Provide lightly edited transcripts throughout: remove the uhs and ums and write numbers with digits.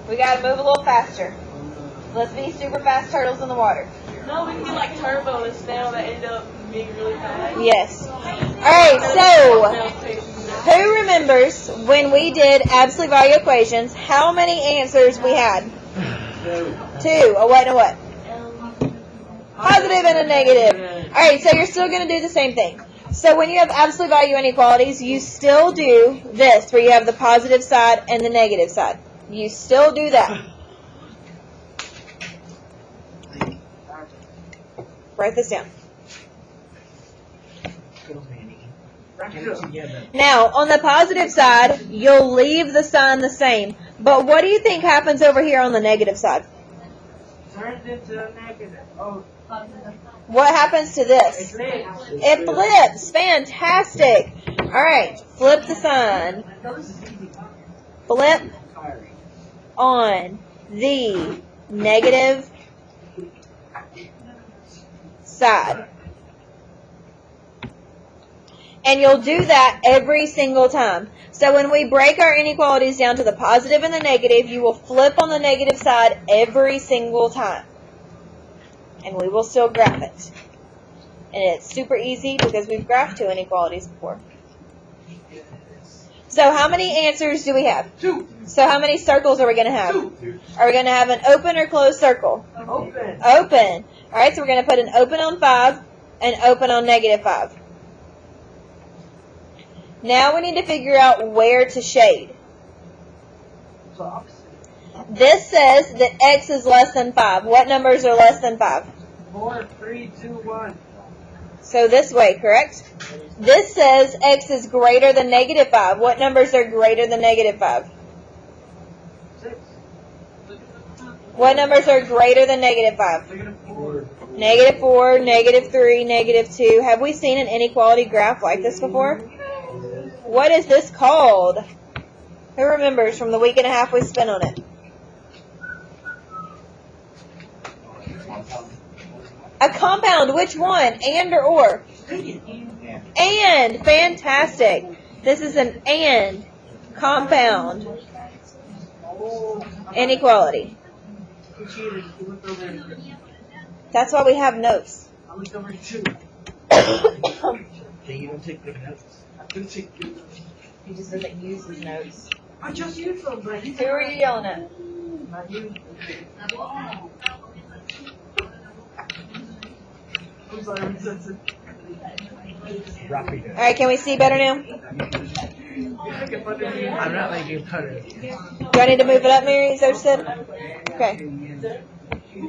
We gotta move a little faster. Let's be super fast turtles in the water. No, we can do like turbo and snail that end up being really fast. Yes. Alright, so who remembers when we did absolute value equations, how many answers we had? 2. A what and a what? Positive and a negative. Alright, so you're still going to do the same thing. So when you have absolute value inequalities, you still do this, where you have the positive side and the negative side. You still do that. Write this down. Now, on the positive side, you'll leave the sign the same. But what do you think happens over here on the negative side? Turns into a negative. Oh. What happens to this? It flips. Fantastic. All right. Flip the sign. Flip on the negative side. And you'll do that every single time. So when we break our inequalities down to the positive and the negative, you will flip on the negative side every single time. And we will still graph it. And it's super easy because we've graphed 2 inequalities before. So how many answers do we have? 2. So how many circles are we going to have? 2. Are we going to have an open or closed circle? Open. Open. All right, so we're going to put an open on 5 and open on negative 5. Now we need to figure out where to shade. This says that x is less than 5. What numbers are less than 5? 4, 3, 2, 1. So this way, correct? This says x is greater than negative 5. What numbers are greater than negative 5? 6. What numbers are greater than negative 5? Negative 4. Negative 4, negative 3, negative 2. Have we seen an inequality graph like this before? What is this called? Who remembers from the week and a half we spent on it? A compound. Which one? And or? And. Fantastic. This is an and compound inequality. That's why we have notes. I looked over 2. You don't take good notes. I couldn't take good notes. He just doesn't use his notes. I just used them, but Who are you yelling at? not you. I'm sorry, I'm sensitive. All right, can we see better now? I'm not making fun of you. Do I need to move it up, Mary? Is that what you said? Okay.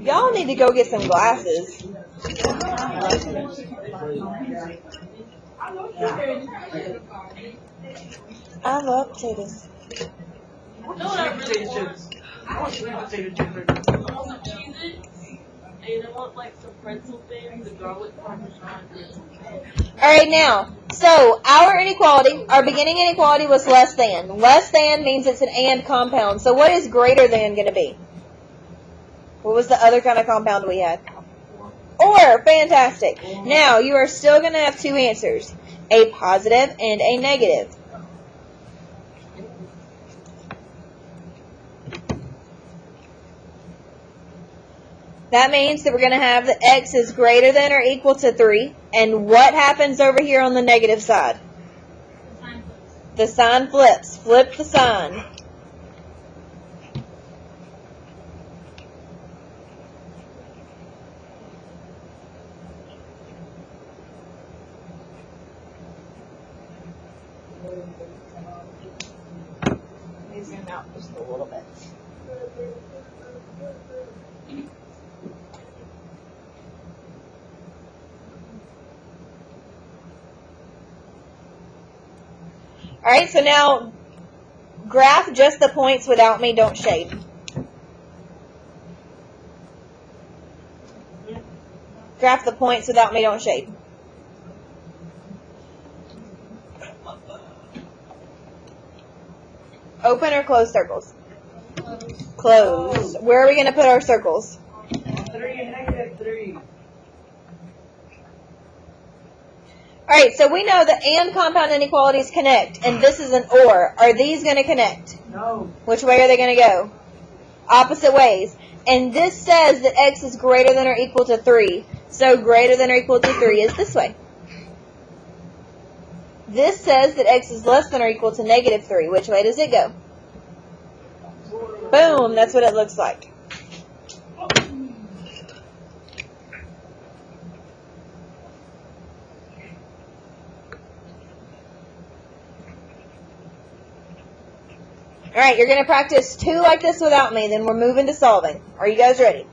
Y'all need to go get some glasses. I love potatoes. Sweet potato chips. I want sweet potato chips. And I want like some pretzel things, the garlic parmesan. All right, now, so our inequality, our beginning inequality was less than. Less than means it's an and compound. So what is greater than going to be? What was the other kind of compound we had? Or. Fantastic. Now, you are still going to have 2 answers, a positive and a negative. That means that we're going to have that x is greater than or equal to 3. And what happens over here on the negative side? The sign flips. Flip the sign. Let me zoom out just a little bit. All right, so now graph just the points without me, don't shade. Graph the points without me, don't shade. Open or close circles? Close. Where are we going to put our circles? 3 and negative 3. All right, so we know that and compound inequalities connect, and this is an or. Are these going to connect? No. Which way are they going to go? opposite ways. And this says that x is greater than or equal to 3. So greater than or equal to 3 is this way. This says that x is less than or equal to negative 3. Which way does it go? Boom, that's what it looks like. All right, you're going to practice 2 like this without me, then we're moving to solving. Are you guys ready?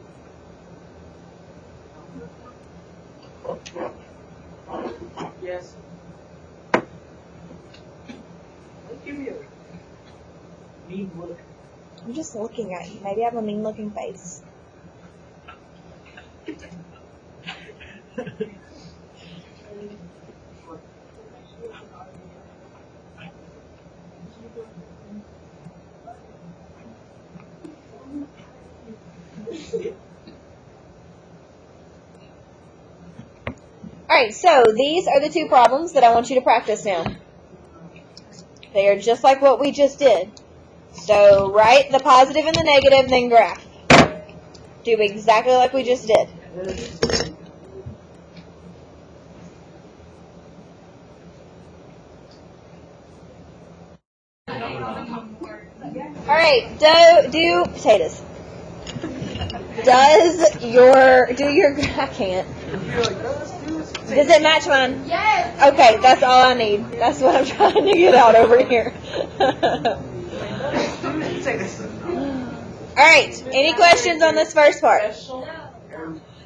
Yes. Give me a mean look. I'm just looking at you. Maybe I have a mean-looking face. Alright, so these are the 2 problems that I want you to practice now. They are just like what we just did. So write the positive and the negative, then graph. Do exactly like we just did. Alright, do potatoes. I can't. Does it match mine? Yes. Okay, that's all I need. That's what I'm trying to get out over here. Alright, any questions on this first part?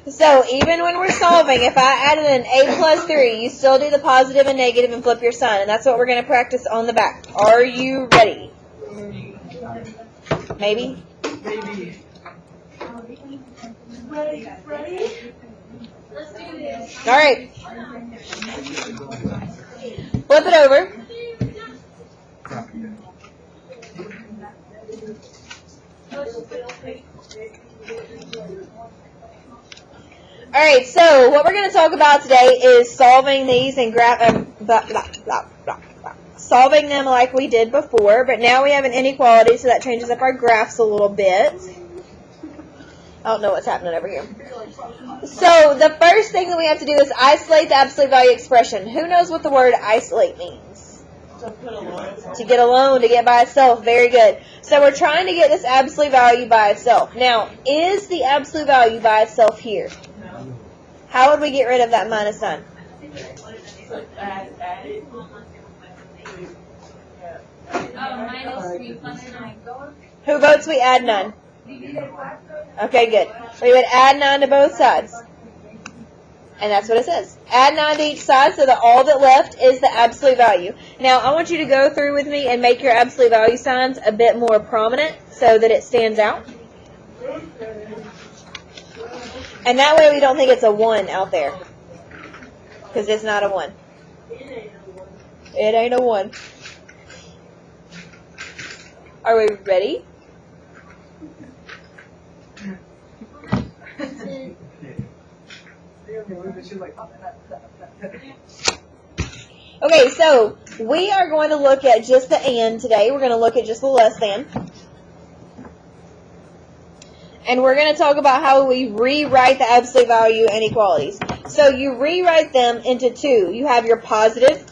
So, even when we're solving, if I added an a plus 3, you still do the positive and negative and flip your sign. And that's what we're going to practice on the back. Are you ready? Maybe? Maybe. Ready? Let's do this. Alright. Flip it over. Alright, so what we're going to talk about today is solving these and solving them like we did before, but now we have an inequality, so that changes up our graphs a little bit. I don't know what's happening over here. So the first thing that we have to do is isolate the absolute value expression. Who knows what the word isolate means? To get alone, to get by itself. Very good. So we're trying to get this absolute value by itself. Now, is the absolute value by itself here? How would we get rid of that minus sign? Add it. Minus 3 plus 9. Who votes we add none? Okay, good. We would add 9 to both sides. And that's what it says. Add 9 to each side so that all that left is the absolute value. Now, I want you to go through with me and make your absolute value signs a bit more prominent so that it stands out. And that way we don't think it's a 1 out there. Because it's not a 1. It ain't a 1. Are we ready? Okay, so we are going to look at just the and today. We're going to look at just the less than. And we're going to talk about how we rewrite the absolute value inequalities. So you rewrite them into 2. You have your positive,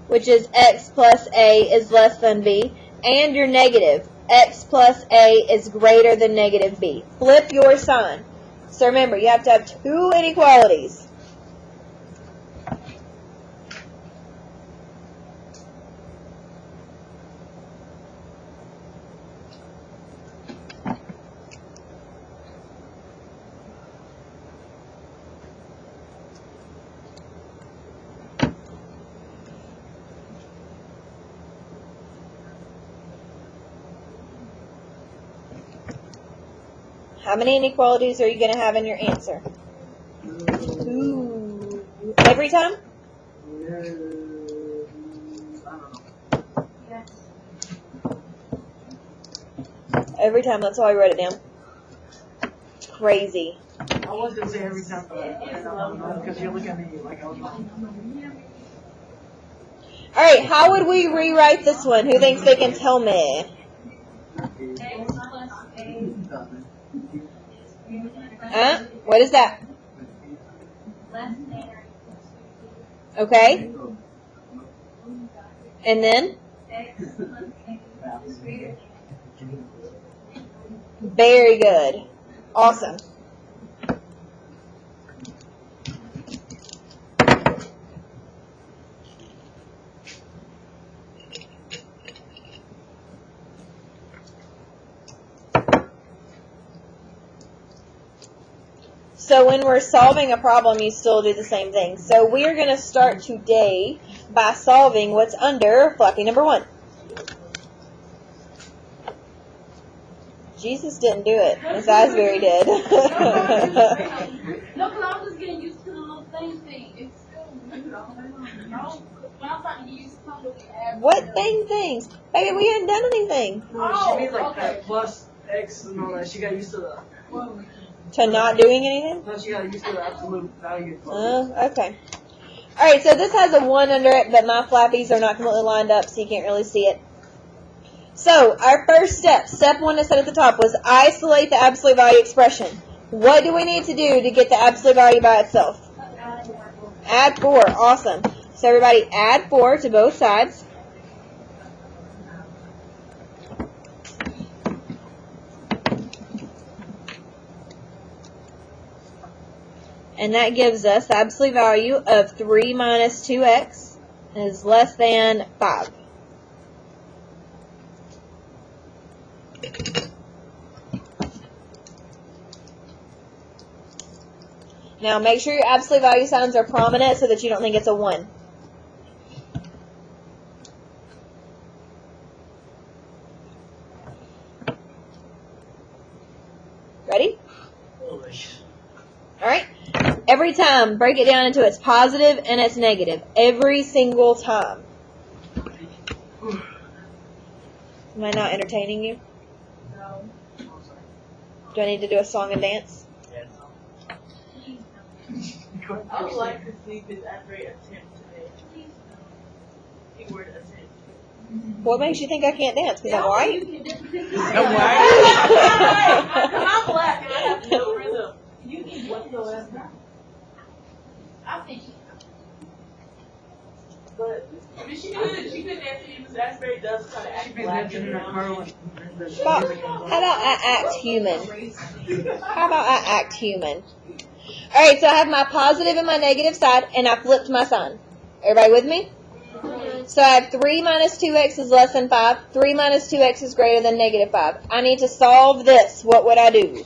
which is x plus a is less than b, and your negative, x plus a is greater than negative b. Flip your sign. So remember, you have to have 2 inequalities. How many inequalities are you going to have in your answer? 2. Every time? Every time, that's why I wrote it down. Crazy. I was going to say every time, because you look at me like I was wrong. Alright, how would we rewrite this one? Who thinks they can tell me? X plus What is that? Okay. And then? Very good. Awesome. So when we're solving a problem, you still do the same thing. So we're going to start today by solving what's under Flappy number 1. Jesus didn't do it. Miss Asbury did. No, because I was just getting used to the little thing. It's still weird. No, when I'm trying to use some of the ads. What things? Baby, we hadn't done anything. No, she means like that plus X and all that. She got used to the. To not doing anything? No, she got used to the absolute value. Okay. Alright, so this has a 1 under it, but my flappies are not completely lined up, so you can't really see it. So, our first step, step 1 I said at the top, was isolate the absolute value expression. What do we need to do to get the absolute value by itself? Add 4. Awesome. So everybody add 4 to both sides. And that gives us the absolute value of 3 minus 2x is less than 5. Now make sure your absolute value signs are prominent so that you don't think it's a 1. Ready? Alright? Every time, break it down into its positive and its negative. Every single time. Am I not entertaining you? No. Do I need to do a song and dance? I would like to see this Asbury attempt today. Keyword attempt. What makes you think I can't dance? Because I'm white? I'm white. I'm black and I have no rhythm. You can whatsoever. I think But I mean, she could dance to you. Miss Asbury does kind of She act been black. dancing in her car when. How about I act human? How about I act human? Alright, so I have my positive and my negative side, and I flipped my sign. Everybody with me? So I have 3 minus 2x is less than 5. 3 minus 2x is greater than negative 5. I need to solve this. What would I do?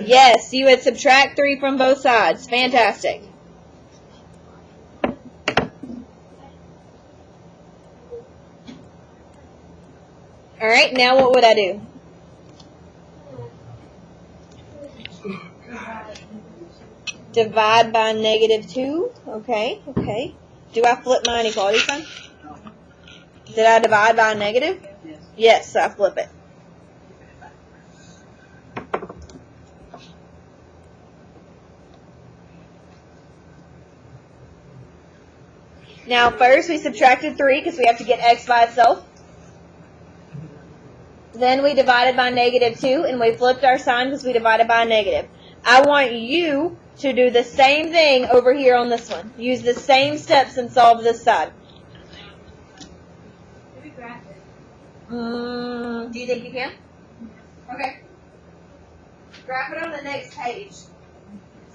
Yes, you would subtract 3 from both sides. Fantastic. Alright, now what would I do? Divide by negative 2. Okay. Do I flip my inequality sign? Did I divide by a negative? Yes, so I flip it. Now first we subtracted 3 because we have to get x by itself. Then we divided by negative 2 and we flipped our sign because we divided by a negative. I want you to do the same thing over here on this one. Use the same steps and solve this side. Do you think you can? Okay. Graph it on the next page.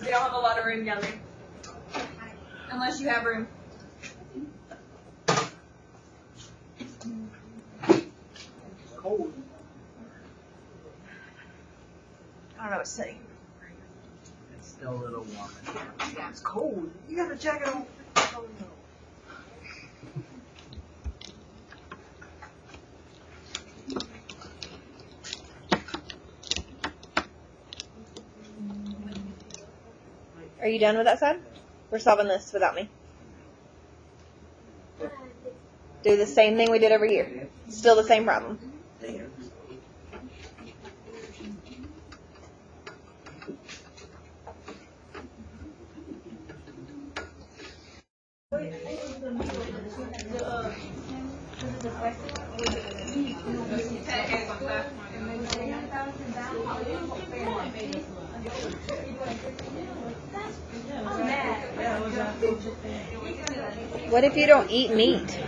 We don't have a lot of room down there. Unless you have room. Cold. I don't know what to say. It's still a little warm in here. Yeah, it's cold. You got a jacket on. Oh, no. Are you done with that side? We're solving this without me. Do the same thing we did over here. Still the same problem. What if you don't eat meat?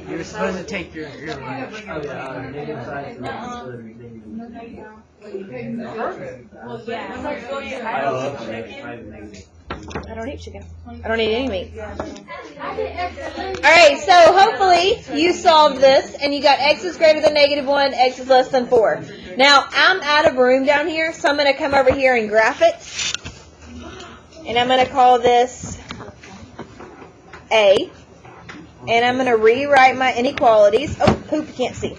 You're supposed to take your earwax. Oh, yeah, negative size. I love negative. I don't eat chicken. I don't eat any meat. Alright, so hopefully you solved this and you got x is greater than -1, x is less than 4. Now, I'm out of room down here, so I'm going to come over here and graph it. And I'm going to call this A. And I'm going to rewrite my inequalities. Oh, poop, you can't see.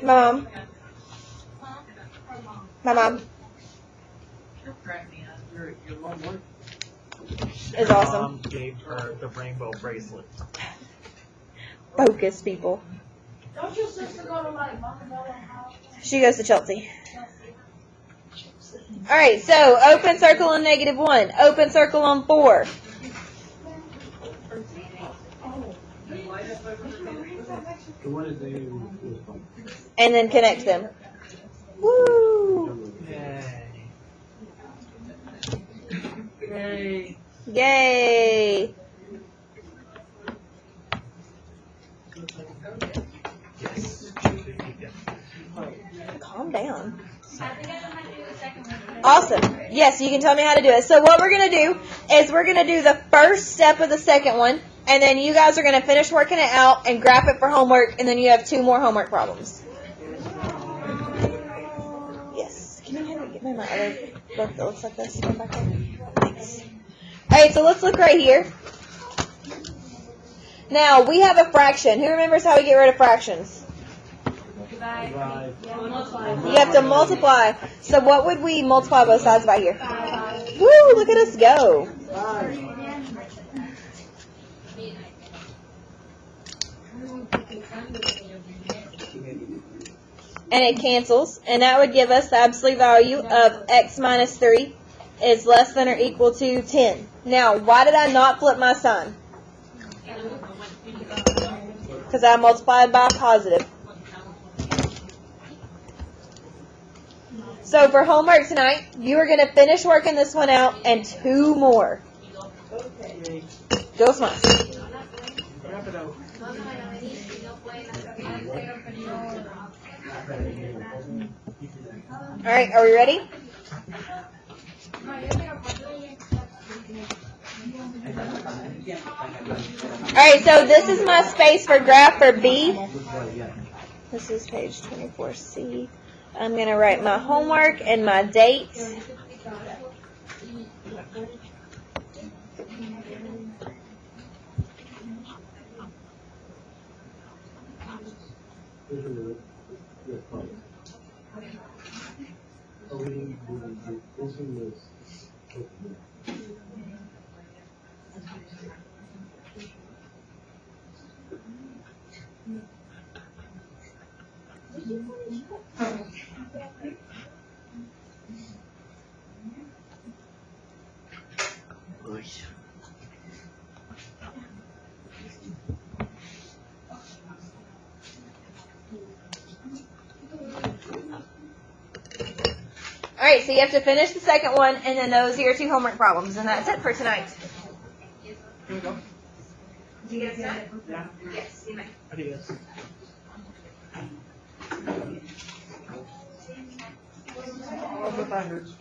Mom. My mom Your mom worked. is awesome. Mom gave her the rainbow bracelet. Focus, people. Don't your sister go to like Mama House? She goes to Chelsea. Alright, so open circle on -1. Open circle on 4. And then connect them. Woo! Yay. Yay! Yes. Calm down. Awesome. Yes, you can tell me how to do it. So what we're going to do is we're going to do the first step of the second one, and then you guys are going to finish working it out and graph it for homework, and then you have 2 more homework problems. Yes. Can you give me my other book that looks like this? One back there. Thanks. All right, so let's look right here. Now, we have a fraction. Who remembers how we get rid of fractions? You have to multiply. So what would we multiply both sides by here? Woo, look at us go. And it cancels. And that would give us the absolute value of x minus 3 is less than or equal to 10. Now, why did I not flip my sign? Because I multiplied by a positive. So for homework tonight, you are going to finish working this one out and 2 more. Go smile. Wrap it out. All right, are we ready? All right, so this is my space for graph for B. This is page 24C. I'm going to write my homework and my date. All right, so you have to finish the second one, and then those are your 2 homework problems, and that's it for tonight. Here we go. Did you get it done? Yeah. Yes, you may. Adios. All the binders.